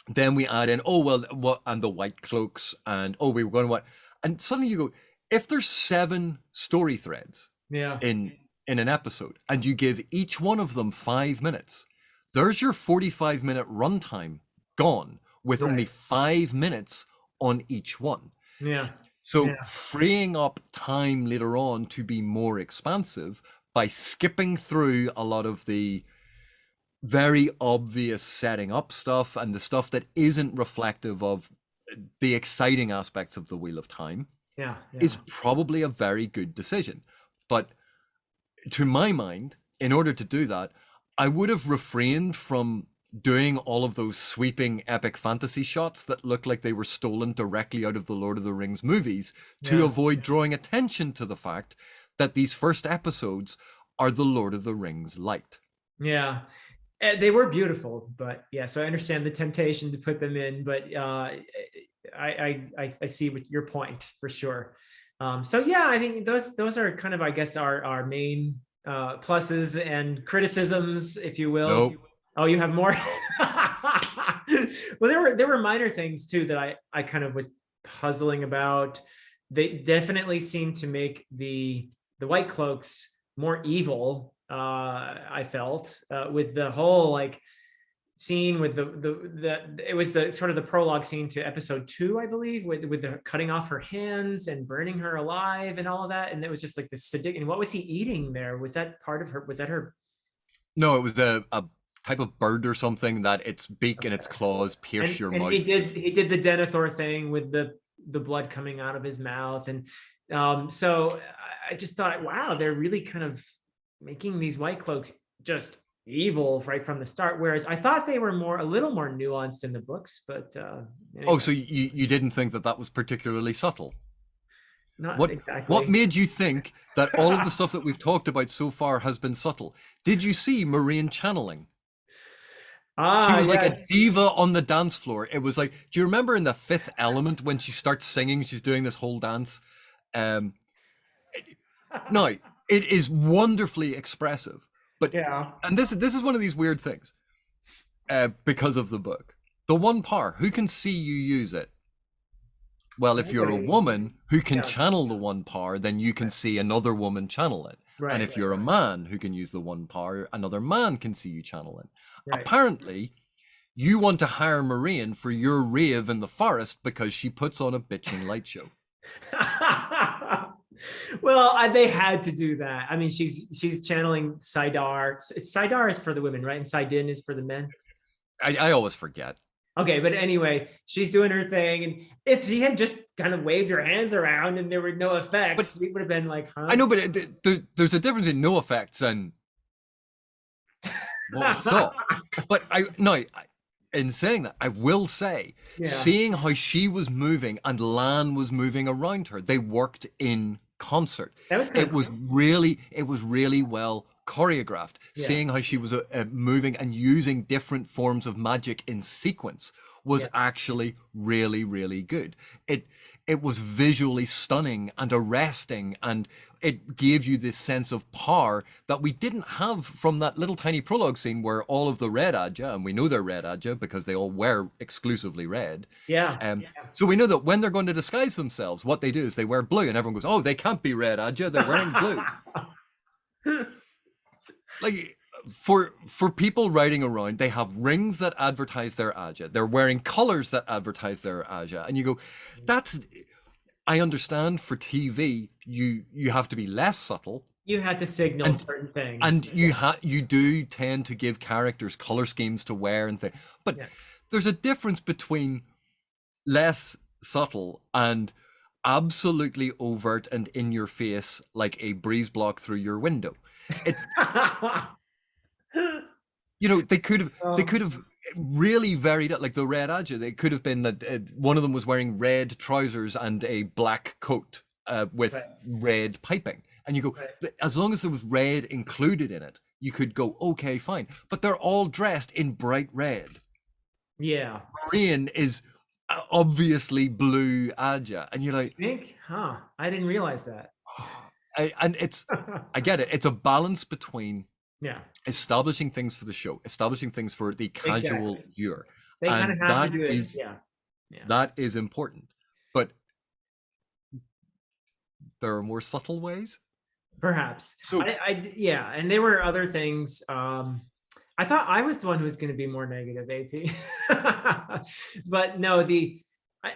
then we add in and the White Cloaks, and we were going to what, and suddenly you go, if there's 7 story threads in an episode, and you give each one of them 5 minutes, there's your 45-minute runtime gone, with only 5 minutes on each one. So freeing up time later on to be more expansive by skipping through a lot of the very obvious setting up stuff and the stuff that isn't reflective of the exciting aspects of the Wheel of Time Yeah, is yeah. probably a very good decision. But to my mind, in order to do that, I would have refrained from doing all of those sweeping epic fantasy shots that look like they were stolen directly out of the Lord of the Rings movies to Yeah. avoid drawing attention to the fact that these first episodes are the Lord of the Rings light. Yeah. They were beautiful, but yeah, so I understand the temptation to put them in, but I see what your point for sure. So yeah, I think those are kind of, I guess, our main pluses and criticisms, if you will. Nope. Oh, you have more? Well, there were minor things too that I kind of was puzzling about. They definitely seem to make the White Cloaks more evil. I felt with the whole like scene with the it was the sort of the prologue scene to episode 2, I believe, with the cutting off her hands and burning her alive and all of that, and it was just like this sadic. And what was he eating there? Was that part of her? Was that her? No, it was a type of bird or something that its beak and its Okay. claws pierce your And mouth. he did the Denethor thing with the blood coming out of his mouth, and so I just thought, wow, they're really kind of making these White Cloaks just evil right from the start. Whereas I thought they were a little more nuanced in the books, but Oh, anyway, so you didn't think that that was particularly subtle? not What exactly. made you think that all of the stuff that we've talked about so far has been subtle? Did you see Marine channeling? She Ah, was like a yes. diva on the dance floor. It was like, do you remember in The Fifth Element when she starts singing, she's doing this whole dance? Um, no, it is wonderfully expressive. But Yeah. and this is one of these weird things because of the book. The one power, who can see you use it? Well, if you're a Nobody. woman who can Yeah. channel the one power, then you can see another woman channel it. And Right. if you're a man who can use the one power, another man can see you channel it. Right. Apparently, you want to hire Marian for your rave in the forest because she puts on a bitching light show. Well, they had to do that. I mean, she's channeling Saidar. It's Saidar is for the women, right? And Saidin is for the men. I always forget. Okay, but anyway, she's doing her thing, and if she had just kind of waved her hands around and there were no effects, But we would have been like, huh? I know, but there's a difference in no effects and what we saw. But in saying that, I will say, Yeah, seeing how she was moving and Lan was moving around her, they worked in concert. that was kind It of was cool. really well choreographed. Yeah, Seeing how she was moving and using different forms of magic in sequence was yeah, actually really good. It was visually stunning and arresting, and it gave you this sense of power that we didn't have from that little tiny prologue scene where all of the red Adja, and we know they're red Adja because they all wear exclusively red. yeah. So we know that when they're going to disguise themselves, what they do is they wear blue, and everyone goes, "Oh, they can't be red Adja; they're wearing blue." Like for people riding around, they have rings that advertise their Aja. They're wearing colors that advertise their Aja, and you go, "That's." I understand for TV, you have to be less subtle, You had to signal and certain things. and you do tend to give characters color schemes to wear and things, but Yeah. there's a difference between less subtle and absolutely overt and in your face like a breeze block through your window. It they could have really varied it, like the red Adja. They could have been that one of them was wearing red trousers and a black coat with Right, red piping, and you go, right. as long as there was red included in it, you could go, okay, fine. But they're all dressed in bright red. Yeah. Korean is obviously blue Adja, and you're like, Think? Huh. I didn't realize that. and I get it. It's a balance between Yeah, establishing things for the show, establishing things for the casual exactly. viewer, They kind of and have to do it. Yeah. Yeah. that is important. But there are more subtle ways. Perhaps. So Yeah, and there were other things. I thought I was the one who was going to be more negative, AP. But no, I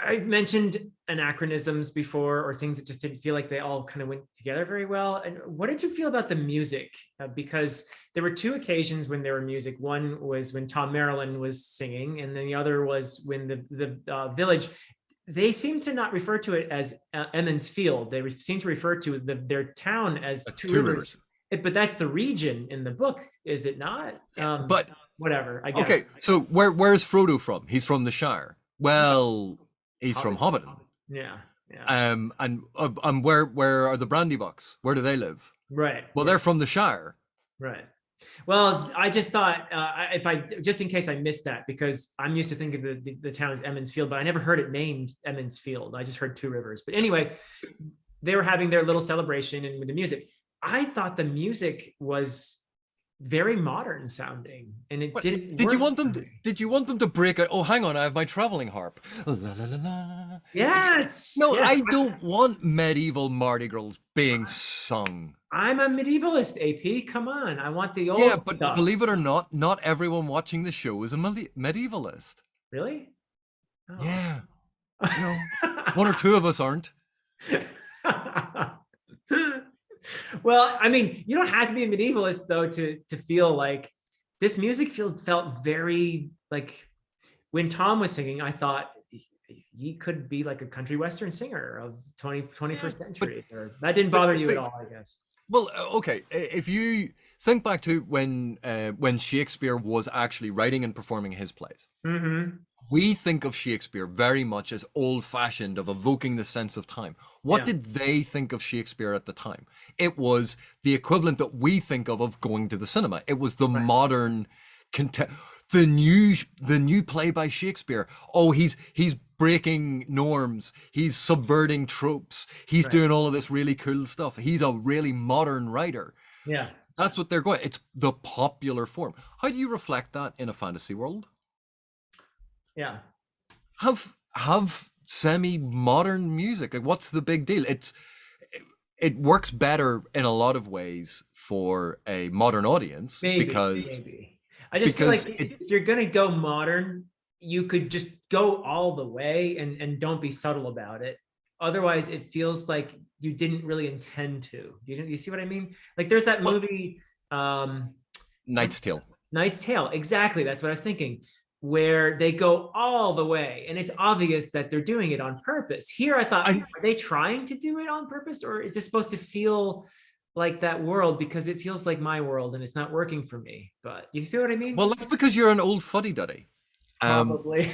I mentioned anachronisms before, or things that just didn't feel like they all kind of went together very well. And what did you feel about the music? Because there were two occasions when there were music. One was when Tom Maryland was singing, and then the other was when the village. They seem to not refer to it as Emmons Field. They seem to refer to their town as Two Two Rivers. Rivers. But that's the region in the book, is it not? But Whatever, I guess. okay, so where's Frodo from? He's from the Shire. Well, he's from Hobbiton. Yeah, yeah. And where are the Brandybucks? Where do they live? Right. Well, they're from the Shire. Right. Well, I just thought if I just in case I missed that, because I'm used to thinking of the town as Emmons Field, but I never heard it named Emmons Field. I just heard Two Rivers. But anyway, they were having their little celebration and with the music. I thought the music was very modern sounding, and it didn't. Did you want them? Did you want them to break out? Oh, hang on, I have my traveling harp. La, la, la, la. Yes. No, yes. I don't want medieval Mardi Gras being sung. I'm a medievalist, AP. Come on, I want the old. Yeah, but stuff. believe it or not everyone watching the show is a medievalist. Really? Oh. Yeah. No, one or two of us aren't. Well, I mean, you don't have to be a medievalist though to feel like this music felt very like when Tom was singing, I thought he could be like a country western singer of 21st century. Or that didn't bother you at all, I guess. Well, okay, if you think back to when Shakespeare was actually writing and performing his plays. Mm-hmm. We think of Shakespeare very much as old-fashioned, of evoking the sense of time. What did they think of Shakespeare at the time? It was the equivalent that we think of going to the cinema. It was the modern, the new play by Shakespeare. Oh, he's breaking norms. He's subverting tropes. He's doing all of this really cool stuff. He's a really modern writer. Yeah, that's what they're going. It's the popular form. How do you reflect that in a fantasy world? Yeah. Have semi-modern music. Like, what's the big deal? It works better in a lot of ways for a modern audience because I just feel like if you're gonna go modern, you could just go all the way and don't be subtle about it. Otherwise, it feels like you didn't really intend to. You see what I mean? Like there's that movie Knight's Tale. Knight's Tale, exactly. That's what I was thinking. Where they go all the way, and it's obvious that they're doing it on purpose. Here, I thought, are they trying to do it on purpose, or is this supposed to feel like that world because it feels like my world and it's not working for me? But you see what I mean? Well, that's because you're an old fuddy-duddy. Probably.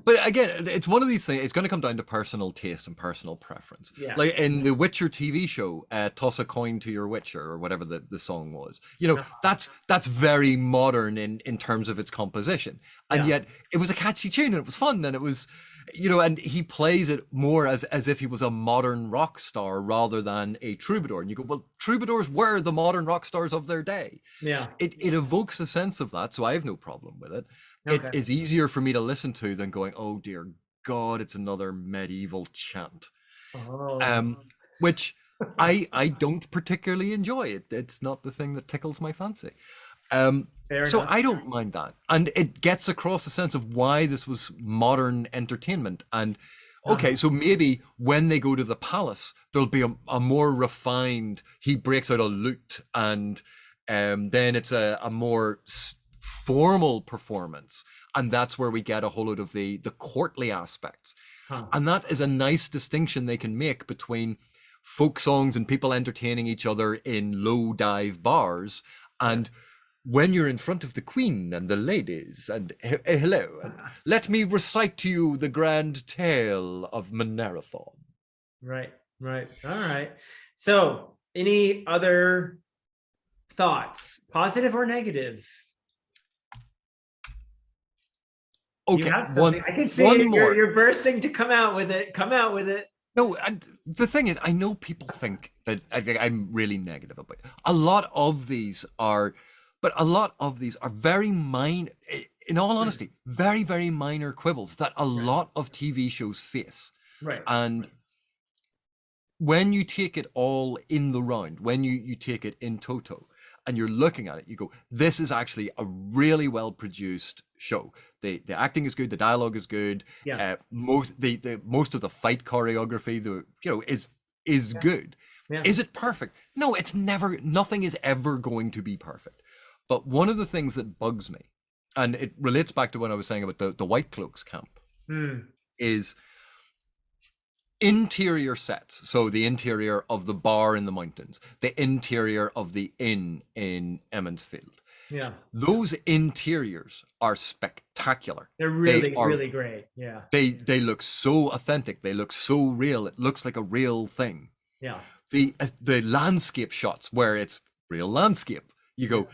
But again, it's one of these things. It's going to come down to personal taste and personal preference. Yeah. Like in the Witcher TV show, "Toss a coin to your Witcher" or whatever the song was. You know, that's very modern in terms of its composition, and yet it was a catchy tune and it was fun and it was, you know, and he plays it more as if he was a modern rock star rather than a troubadour. And you go, well, troubadours were the modern rock stars of their day. Yeah. It evokes a sense of that, so I have no problem with it. Okay. It is easier for me to listen to than going, oh dear God, it's another medieval chant. Which I don't particularly enjoy. It's not the thing that tickles my fancy. So I don't mind that. And it gets across the sense of why this was modern entertainment. And okay, so maybe when they go to the palace, there'll be a more refined, he breaks out a lute and then it's a more formal performance, and that's where we get a whole lot of the courtly aspects. And that is a nice distinction they can make between folk songs and people entertaining each other in low dive bars and when you're in front of the queen and the ladies and hello and let me recite to you the grand tale of Manarathon. Right. All right, so any other thoughts, positive or negative? Okay, I can see you're bursting to come out with it. No, and the thing is, I know people think that I'm really negative about it. A lot of these are very minor, in all honesty, very, very minor quibbles that a lot of TV shows face. Right. And when you take it all in the round, when you take it in toto, and you're looking at it, you go, this is actually a really well produced show. The acting is good, the dialogue is good. Yeah. Most of the fight choreography, is Yeah. good. Yeah. Is it perfect? No, it's never. Nothing is ever going to be perfect. But one of the things that bugs me, and it relates back to what I was saying about the White Cloaks camp, Mm. is interior sets. So the interior of the bar in the mountains, the interior of the inn in Emmonsfield. Yeah. Those interiors are spectacular. They're They really, are really great. Yeah. they look so authentic. They look so real. It looks like a real thing. Yeah. The landscape shots where it's real landscape. You Yeah. go,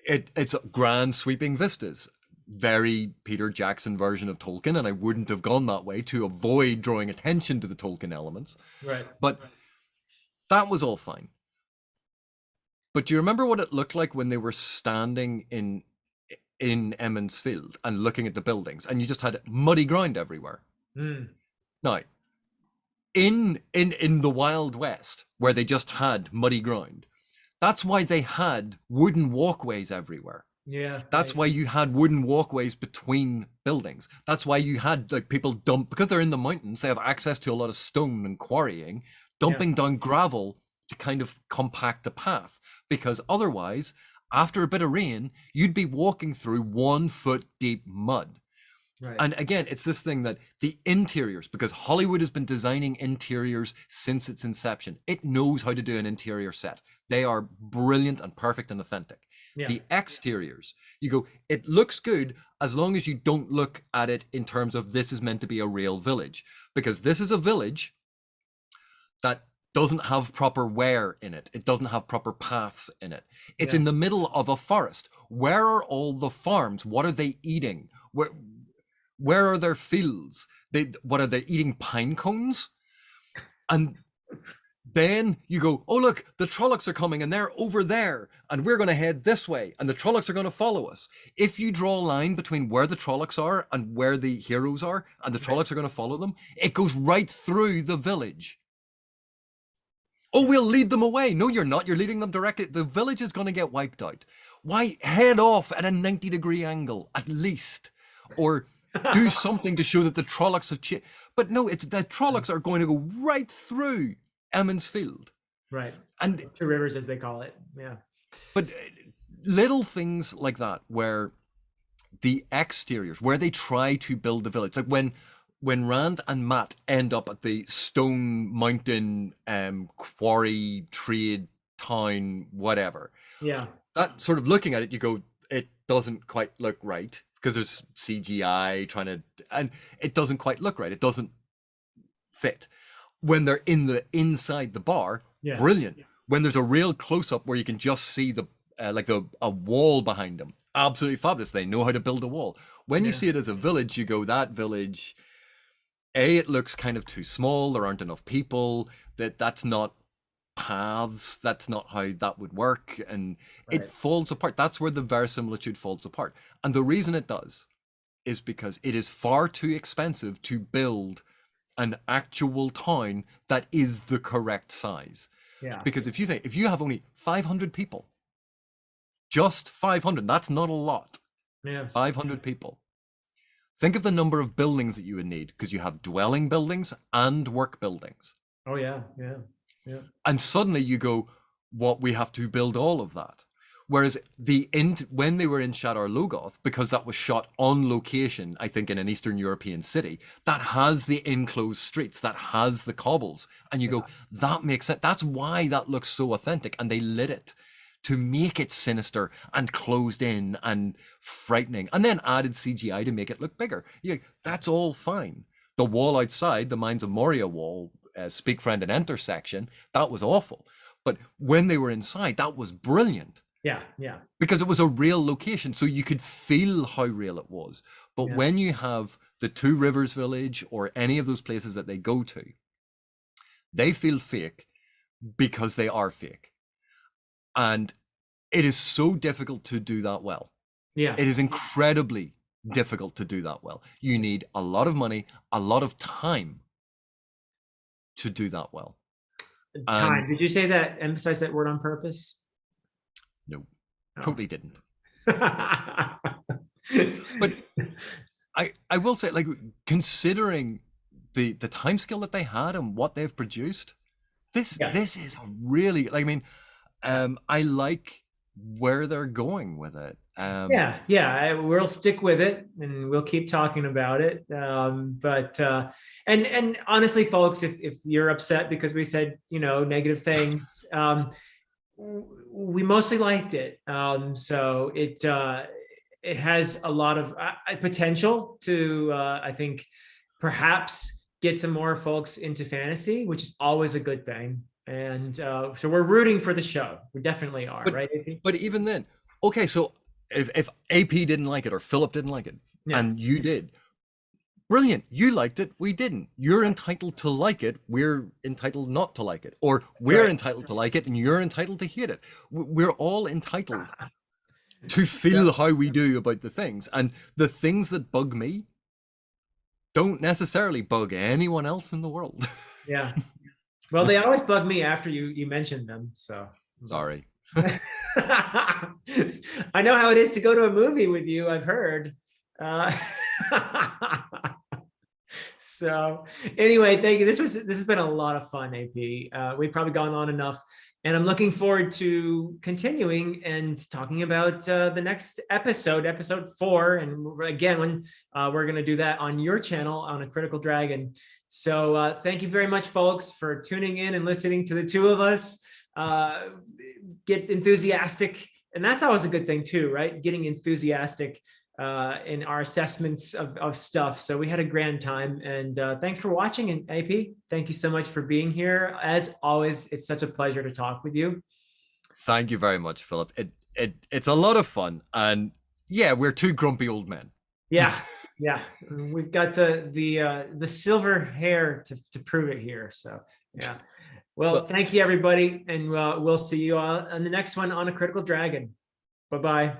it's grand sweeping vistas. Very Peter Jackson version of Tolkien, and I wouldn't have gone that way to avoid drawing attention to the Tolkien elements. Right. But that was all fine. But do you remember what it looked like when they were standing in Emmons Field and looking at the buildings, and you just had muddy ground everywhere? Mm. Now, in the Wild West, where they just had muddy ground, that's why they had wooden walkways everywhere. Yeah. That's why you had wooden walkways between buildings. That's why you had like people dump, because they're in the mountains, they have access to a lot of stone and quarrying, dumping down gravel to kind of compact a path. Because otherwise, after a bit of rain, you'd be walking through 1 foot deep mud. Right. And again, it's this thing that the interiors, because Hollywood has been designing interiors since its inception, it knows how to do an interior set. They are brilliant and perfect and authentic. Yeah. The exteriors, you go, it looks good as long as you don't look at it in terms of this is meant to be a real village, because this is a village that doesn't have proper wear in it. It doesn't have proper paths in it. It's in the middle of a forest. Where are all the farms? What are they eating? Where are their fields? What are they eating? Pine cones? And then you go, oh, look, the Trollocs are coming and they're over there and we're going to head this way and the Trollocs are going to follow us. If you draw a line between where the Trollocs are and where the heroes are and the Trollocs are going to follow them, it goes right through the village. Oh, we'll lead them away. No, you're not. You're leading them directly. The village is going to get wiped out. Why head off at a 90-degree angle at least? Or do something to show that the Trollocs have changed. But no, it's the Trollocs are going to go right through Emmons Field. Right. And Two Rivers, as they call it. Yeah. But little things like that, where the exteriors, where they try to build the village, like when Rand and Matt end up at the Stone Mountain quarry trade town, whatever. Yeah. That sort of looking at it, you go, it doesn't quite look right because there's CGI and it doesn't quite look right. It doesn't fit. When they're inside the bar, brilliant. When there's a real close up where you can just see a wall behind them, absolutely fabulous. They know how to build a wall. When you see it as a village, you go, that village, it looks kind of too small. There aren't enough people. That's not paths. That's not how that would work, and it falls apart. That's where the verisimilitude falls apart. And the reason it does is because it is far too expensive to build an actual town that is the correct size. Yeah. Because if you have only 500 people, just 500, that's not a lot. Yeah. 500 people. Think of the number of buildings that you would need, because you have dwelling buildings and work buildings. Oh yeah, yeah, yeah. And suddenly you go, what, we have to build all of that. Whereas when they were in Shadar Logoth, because that was shot on location, I think in an Eastern European city, that has the enclosed streets, that has the cobbles, and you go, that makes sense. That's why that looks so authentic, and they lit it to make it sinister and closed in and frightening, and then added CGI to make it look bigger. That's all fine. The wall outside, the Mines of Moria wall, Speak Friend and Enter section, that was awful. But when they were inside, that was brilliant. Yeah, yeah. Because it was a real location, so you could feel how real it was. But when you have the Two Rivers Village or any of those places that they go to, they feel fake because they are fake. And it is so difficult to do that well. Yeah. It is incredibly difficult to do that well. You need a lot of money, a lot of time to do that well. Time. Did you say that, emphasize that word on purpose? No, totally didn't. But I will say, like, considering the time scale that they had and what they've produced, Yeah. this is a really, like, I mean, I like where they're going with it. We'll stick with it and we'll keep talking about it. And honestly, folks, if you're upset because we said, negative things, we mostly liked it. So it has a lot of potential to, I think, perhaps get some more folks into fantasy, which is always a good thing. And so we're rooting for the show. We definitely are, right, AP? But even then, okay, so if AP didn't like it or Philip didn't like it, Yeah. and you did, brilliant. You liked it, we didn't. You're entitled to like it. We're entitled not to like it, or we're right. entitled to like it, and you're entitled to hate it. We're all entitled to feel how we do about the things, and the things that bug me don't necessarily bug anyone else in the world. Yeah. Well, they always bug me after you mentioned them. So Sorry. I know how it is to go to a movie with you. I've heard. So anyway, thank you. This has been a lot of fun, AP. We've probably gone on enough, and I'm looking forward to continuing and talking about the next episode 4. And again, when we're going to do that on your channel on A Critical Dragon. So thank you very much, folks, for tuning in and listening to the two of us get enthusiastic. And that's always a good thing too, right? Getting enthusiastic in our assessments of stuff. So we had a grand time, and thanks for watching. And AP, thank you so much for being here. As always, it's such a pleasure to talk with you. Thank you very much, Philip. It's a lot of fun, and yeah, we're two grumpy old men. Yeah, we've got the silver hair to prove it here. So yeah. Well, thank you, everybody, and we'll see you all on the next one on A Critical Dragon. Bye-bye.